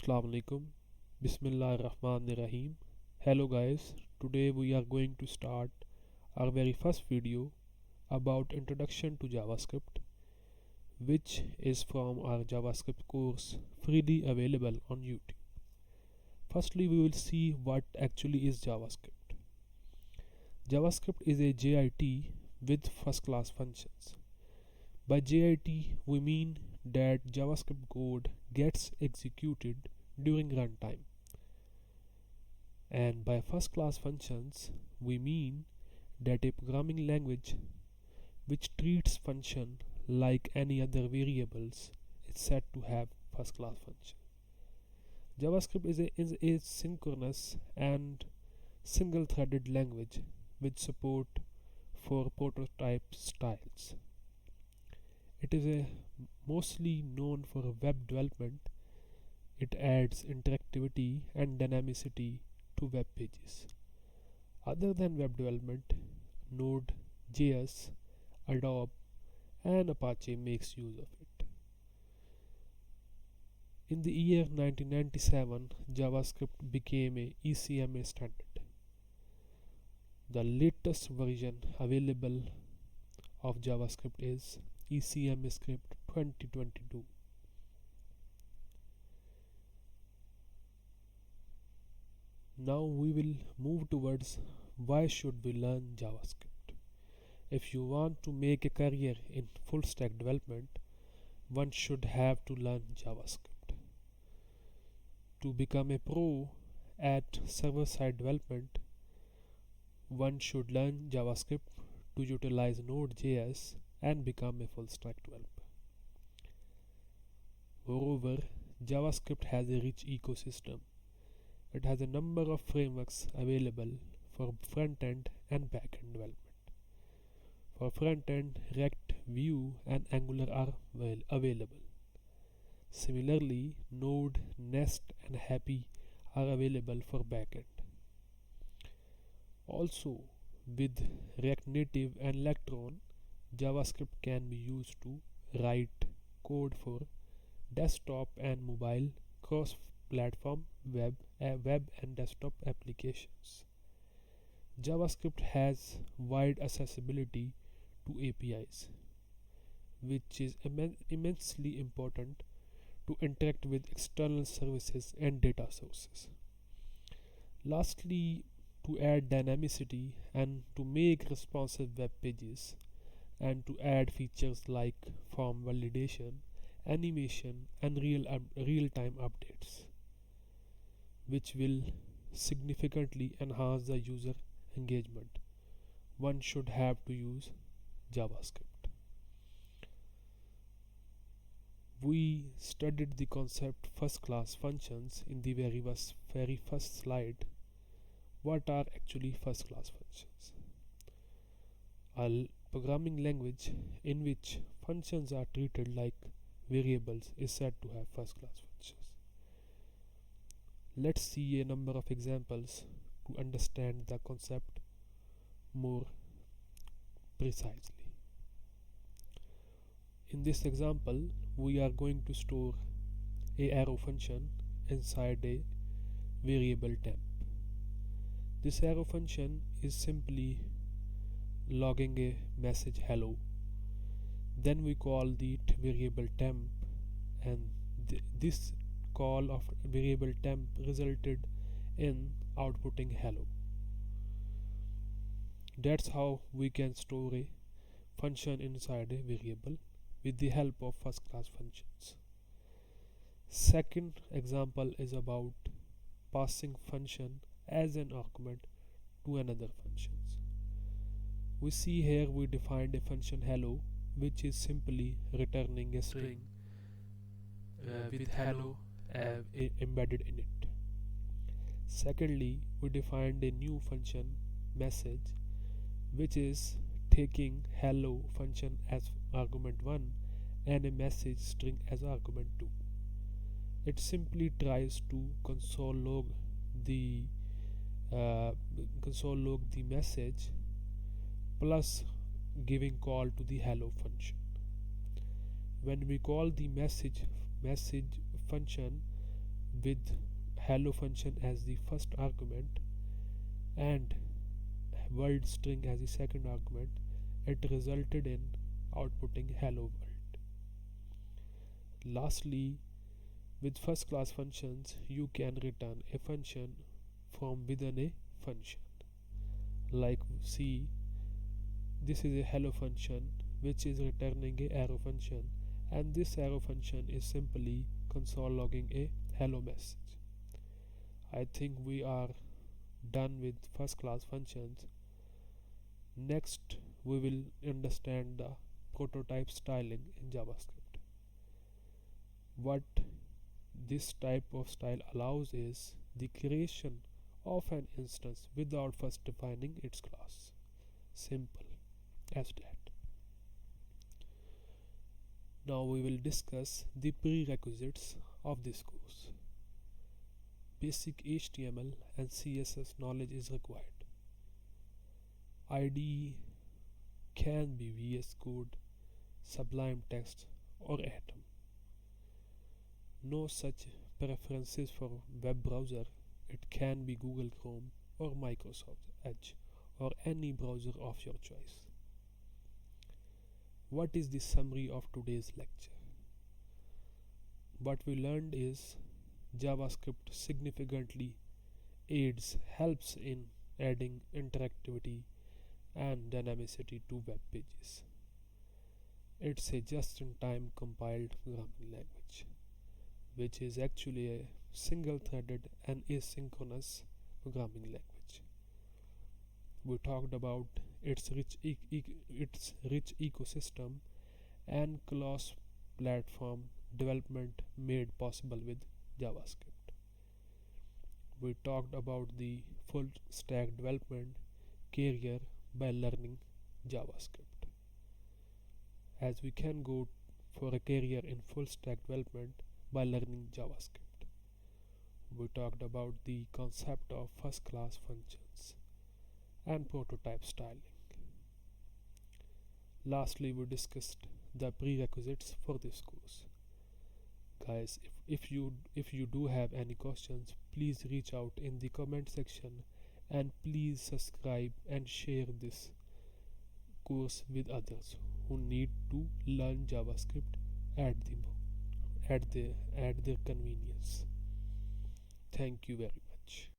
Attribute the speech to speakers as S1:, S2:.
S1: Assalamu alaikum. Bismillah ar-Rahman ar-Rahim. Hello guys. Today we are going to start our very first video about introduction to JavaScript, which is from our JavaScript course freely available on YouTube. Firstly, we will see what actually is JavaScript. JavaScript is a JIT with first class functions. By JIT we mean that JavaScript code gets executed during runtime. And by first class functions we mean that a programming language which treats function like any other variables is said to have first class function. JavaScript is a synchronous and single threaded language with support for prototype styles. It is mostly known for web development. It adds interactivity and dynamicity to web pages. Other than web development, Node.js, Adobe, and Apache makes use of it. In the year 1997, JavaScript became a ECMA standard. The latest version available of JavaScript is ECMA Script 2022. Now we will move towards why should we learn JavaScript. If you want to make a career in full stack development, one should have to learn JavaScript. To become a pro at server-side development, one should learn JavaScript to utilize Node.js and become a full stack developer. Moreover, JavaScript has a rich ecosystem. It has a number of frameworks available for front-end and back-end development. For front-end, React, Vue, and Angular are available. Similarly, Node, Nest, and Happy are available for back-end. Also, with React Native and Electron, JavaScript can be used to write code for desktop and mobile cross-platform web and desktop applications. JavaScript has wide accessibility to APIs, which is immensely important to interact with external services and data sources. Lastly, to add dynamicity and to make responsive web pages, and to add features like form validation, animation, and real-time updates, which will significantly enhance the user engagement, one should have to use JavaScript. We studied the concept first class functions in the very first slide. What are actually first class functions? A programming language in which functions are treated like variables is said to have first class functions. Let's see a number of examples to understand the concept more precisely. In this example, we are going to store a arrow function inside a variable temp. This arrow function is simply logging a message hello. Then we call the variable temp, and this call of variable temp resulted in outputting hello. That's how we can store a function inside a variable with the help of first class functions. Second example is about passing function as an argument to another functions. We see here we defined a function hello, which is simply returning a string with hello embedded in it. Secondly, we defined a new function message, which is taking hello function as argument 1 and a message string as argument 2. It simply tries to console log the message plus giving call to the hello function. When we call the message function, with hello function as the first argument and world string as the second argument, it resulted in outputting hello world. Lastly, with first class functions, you can return a function from within a function. Like see, this is a hello function which is returning a arrow function, and this arrow function is simply console logging a hello message. I think we are done with first class functions. Next, we will understand the prototype styling in JavaScript. What this type of style allows is the creation of an instance without first defining its class. Simple as that. Now we will discuss the prerequisites of this course. Basic HTML and CSS knowledge is required. IDE can be VS Code, Sublime Text, or Atom. No such preferences for web browser. It can be Google Chrome or Microsoft Edge or any browser of your choice. What is the summary of today's lecture? What we learned is JavaScript significantly helps in adding interactivity and dynamicity to web pages. It's a just-in-time compiled programming language, which is actually a single-threaded and asynchronous programming language. We talked about its rich ecosystem and cross-platform development made possible with JavaScript. We talked about the full stack development career by learning JavaScript, as we can go for a career in full stack development by learning JavaScript. We talked about the concept of first class functions and prototype styling. Lastly, we discussed the prerequisites for this course. Guys, if you do have any questions, please reach out in the comment section, and please subscribe and share this course with others who need to learn JavaScript at their convenience. Thank you very much.